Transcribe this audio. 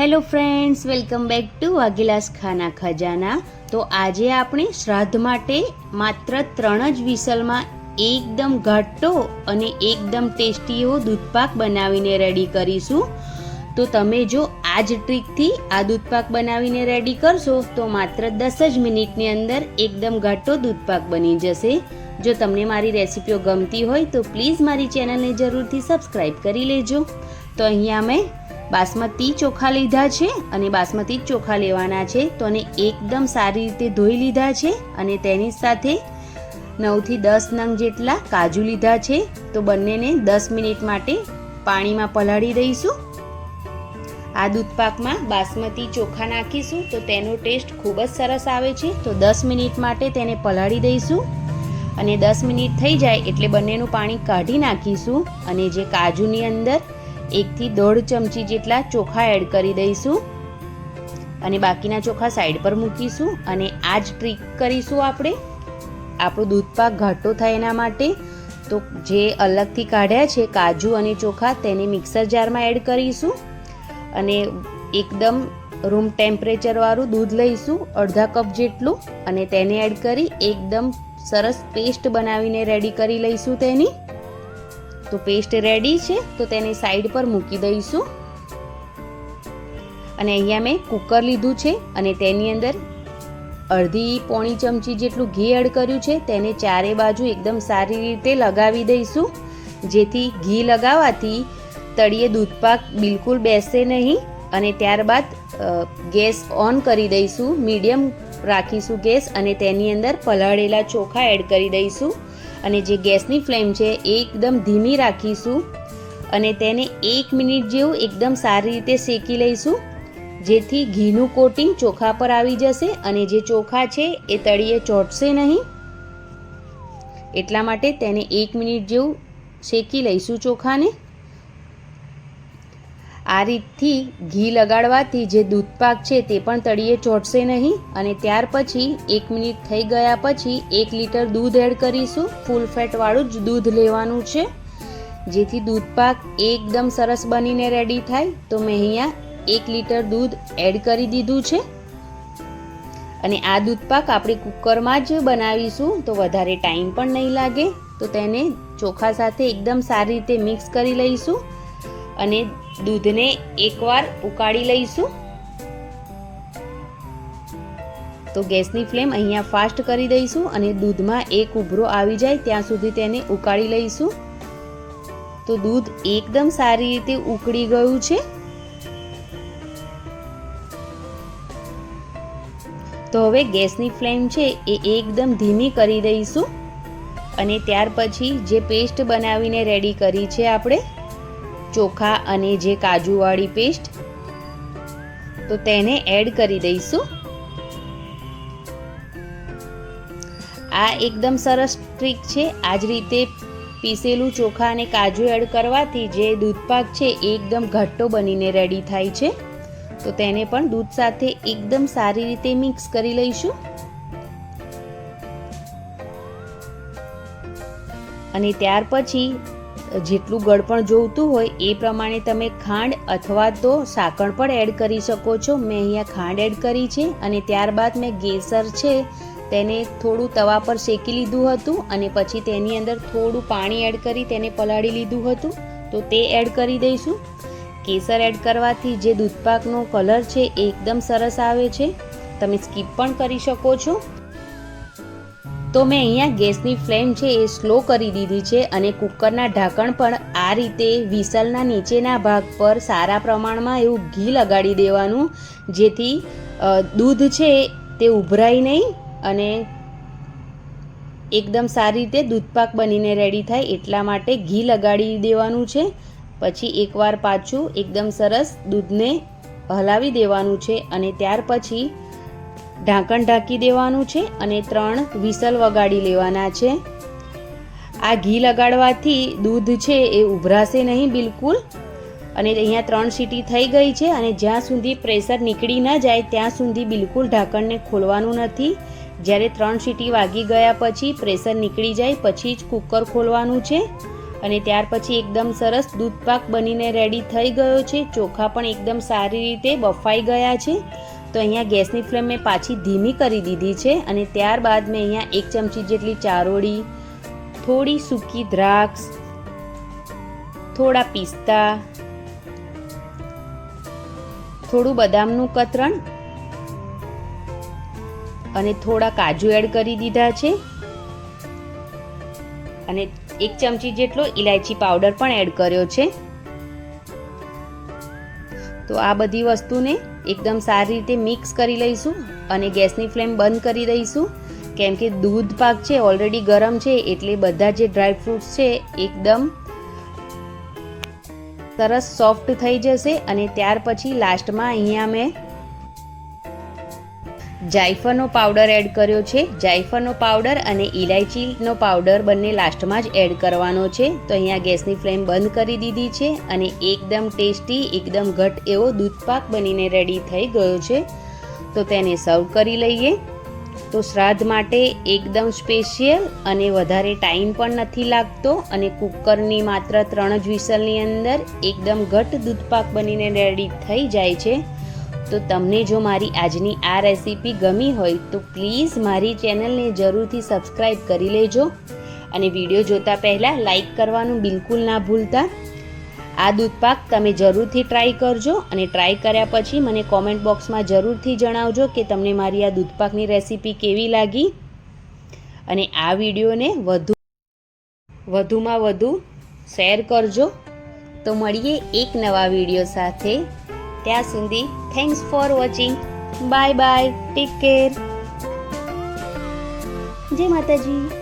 Hello friends, welcome back to Vaghela's ખાના ખજાના। તો આજે આપણે શ્રાદ્ધ માટે માત્ર 3 જ વિસલમાં એકદમ ઘાટો અને એકદમ ટેસ્ટી એવો દૂધપાક બનાવીને રેડી કરીશું। તો તમે જો આ જ ટ્રીકથી આ દૂધપાક બનાવીને રેડી કરશો તો માત્ર 10 જ મિનિટની અંદર એકદમ ઘાટો દૂધપાક બની જશે। જો તમને મારી રેસિપીઓ ગમતી હોય તો પ્લીઝ મારી ચેનલને જરૂરથી સબસ્ક્રાઈબ કરી લેજો। તો અહીંયા મેં બાસમતી ચોખા લીધા છે અને બાસમતી ચોખા લેવાના છે તો એને એકદમ સારી રીતે ધોઈ લીધા છે અને તેની સાથે 9 થી 10 નંગ જેટલા કાજુ લીધા છે। તો બંનેને 10 મિનિટ માટે પાણીમાં પલાળી દઈશું। આ દૂધપાકમાં બાસમતી ચોખા નાખીશું તો તેનો ટેસ્ટ ખૂબ જ સરસ આવે છે। તો 10 મિનિટ માટે તેને પલાળી દઈશું અને 10 મિનિટ થઈ જાય એટલે બંનેનું પાણી કાઢી નાખીશું અને જે કાજુની અંદર 1 થી 1.5 ચમચી જેટલા ચોખા એડ કરી દઈશું અને બાકીના ચોખા સાઈડ પર મૂકીશું અને આ જ ટ્રીક કરીશું આપણે આપણો દૂધપાક ઘાટો થાય એના માટે। તો જે અલગથી કાઢ્યા છે કાજુ અને ચોખા તેને મિક્સર જારમાં એડ કરીશું અને એકદમ રૂમ ટેમ્પરેચર વાળું દૂધ લઈશું અડધા કપ જેટલું અને તેને એડ કરી એકદમ સરસ પેસ્ટ બનાવીને રેડી કરી લઈશું તેની। તો પેસ્ટ રેડી છે તો તેને સાઈડ પર મૂકી દઈશું અને અહીંયા મેં કુકર લીધું છે અને તેની અંદર અડધી પોણી ચમચી જેટલું ઘી એડ કર્યું છે। તેને ચારે બાજુ એકદમ સારી રીતે લગાવી દઈશું જેથી ઘી લગાવવાથી તળિયે દૂધપાક બિલકુલ બેસે નહીં અને ત્યારબાદ ગેસ ઓન કરી દઈશું, મીડિયમ રાખીશું ગેસ અને તેની અંદર પલાળેલા ચોખા એડ કરી દઈશું અને જે ગેસની ફ્લેમ છે એ એકદમ ધીમી રાખીશું અને તેને 1 મિનિટ જેવું એકદમ સારી રીતે શેકી લઈશું જેથી ઘીનું કોટિંગ ચોખા પર આવી જશે અને જે ચોખા છે એ તળિયે ચોંટશે નહીં, એટલા માટે તેને 1 મિનિટ જેવું શેકી લઈશું ચોખાને। આ રીતથી ઘી લગાડવાથી જે દૂધપાક છે તે પણ તળિયે ચોંટશે નહીં અને ત્યાર પછી 1 મિનિટ થઈ ગયા પછી 1 લીટર દૂધ એડ કરીશું। ફૂલ ફેટવાળું જ દૂધ લેવાનું છે જેથી દૂધપાક એકદમ સરસ બનીને રેડી થાય। તો મેં અહીંયા 1 લીટર દૂધ એડ કરી દીધું છે અને આ દૂધપાક આપણે કુકરમાં જ બનાવીશું તો વધારે ટાઈમ પણ નહીં લાગે। તો તેને ચોખા સાથે એકદમ સારી રીતે મિક્સ કરી લઈશું અને દૂધને એકવાર ઉકાળી લઈશું। તો ગેસની ફ્લેમ અહીંયા ફાસ્ટ કરી દઈશું અને દૂધમાં એક ઉભરો આવી જાય ત્યાં સુધી તેને ઉકાળી લઈશું। તો દૂધ એકદમ સારી રીતે ઉકળી ગયું છે। તો હવે ગેસની ફ્લેમ છે એ એકદમ ધીમી કરી દઈશું અને ત્યાર પછી જે પેસ્ટ બનાવીને રેડી કરી છે આપણે ચોખા અને જે કાજુવાળી પેસ્ટ તો તેને એડ કરી દઈશું। આ એકદમ સરસ ટ્રીક છે। આ જ રીતે પીસેલું ચોખા અને કાજુ એડ કરવાથી જે દૂધપાક છે એકદમ ઘટ્ટો બનીને રેડી થાય છે। તો તેને પણ દૂધ સાથે એકદમ સારી રીતે મિક્સ કરી લઈશું અને ત્યાર પછી જેટલું ગળપણ જોઈતું હોય એ પ્રમાણે તમે ખાંડ અથવા તો સાકર પણ એડ કરી શકો છો। મેં અહીંયા ખાંડ એડ કરી છે અને ત્યારબાદ મેં કેસર છે તેને થોડું તવા પર શેકી લીધું હતું અને પછી તેની અંદર થોડું પાણી એડ કરી તેને પલાળી લીધું હતું તો તે એડ કરી દઈશું। કેસર એડ કરવાથી જે દૂધપાકનો કલર છે એ એકદમ સરસ આવે છે, તમે સ્કીપ પણ કરી શકો છો। તો મેં અહીંયા ગેસની ફ્લેમ છે એ સ્લો કરી દીધી છે અને કુકરના ઢાંકણ પણ આ રીતે વિસલના નીચેના ભાગ પર સારા પ્રમાણમાં એવું ઘી લગાડી દેવાનું જેથી દૂધ છે તે ઉભરાય નહીં અને એકદમ સારી રીતે દૂધપાક બનીને રેડી થાય એટલા માટે ઘી લગાડી દેવાનું છે। પછી એકવાર પાછું એકદમ સરસ દૂધને હલાવી દેવાનું છે અને ત્યાર પછી ઢાંકણ ઢાંકી દેવાનું છે અને 3 વિસલ વગાડી લેવાના છે। આ ઘી લગાડવાથી દૂધ છે એ ઉભરાશે નહીં બિલકુલ અને અહીંયા 3 સીટી થઈ ગઈ છે અને જ્યાં સુધી પ્રેશર નીકળી ન જાય ત્યાં સુધી બિલકુલ ઢાંકણને ખોલવાનું નથી। જ્યારે 3 સીટી વાગી ગયા પછી પ્રેશર નીકળી જાય પછી જ કુકર ખોલવાનું છે અને ત્યાર પછી એકદમ સરસ દૂધપાક બનીને રેડી થઈ ગયો છે. ચોખા પણ એકદમ સારી રીતે બફાઈ ગયા છે. તો અહીંયા ગેસની ફ્લેમ મેં પાછી ધીમી કરી દીધી છે અને ત્યારબાદ મેં અહીંયા 1 ચમચી જેટલી ચારોળી, થોડી સૂકી દ્રાક્ષ, થોડા પિસ્તા, થોડું બદામનું કતરણ અને થોડા કાજુ એડ કરી દીધા છે અને 1 ચમચી જેટલો ઇલાયચી પાવડર પણ એડ કર્યો છે. તો આ બધી વસ્તુને એકદમ સારી રીતે મિક્સ કરી લઈશું અને ગેસની ફ્લેમ બંધ કરી દઈશું, કેમ કે દૂધ પાક છે ઓલરેડી ગરમ છે એટલે બધા જે ડ્રાય ફ્રૂટ્સ છે એકદમ સરસ સોફ્ટ થઈ જશે. અને ત્યાર પછી લાસ્ટમાં અહીંયા મેં જાયફળનો પાવડર એડ કર્યો છે. જાયફળનો પાવડર અને ઇલાયચીનો પાવડર બંને લાસ્ટમાં જ એડ કરવાનો છે. તો અહીંયા ગેસની ફ્લેમ બંધ કરી દીધી છે અને એકદમ ટેસ્ટી, એકદમ ઘટ એવો દૂધપાક બનીને રેડી થઈ ગયો છે. તો તેને સર્વ કરી લઈએ. તો શ્રાદ્ધ માટે એકદમ સ્પેશિયલ અને વધારે ટાઈમ પણ નથી લાગતો અને કુકરની માત્ર 3 જ વિસલની અંદર એકદમ ઘટ દૂધપાક બનીને રેડી થઈ જાય છે. તો તમને જો મારી આજની આ રેસીપી ગમી હોય તો પ્લીઝ મારી ચેનલને જરૂરથી સબસ્ક્રાઈબ કરી લેજો અને વિડીયો જોતા પહેલાં લાઈક કરવાનું બિલકુલ ના ભૂલતા. આ દૂધપાક તમે જરૂરથી ટ્રાય કરજો અને ટ્રાય કર્યા પછી મને કોમેન્ટ બોક્સમાં જરૂરથી જણાવજો કે તમને મારી આ દૂધપાકની રેસીપી કેવી લાગી અને આ વિડીયોને વધુમાં વધુ શેર કરજો. તો મળીએ એક નવા વિડીયો સાથે. ત્યાં સુધી thanks for watching. Bye bye, take care. જય માતાજી.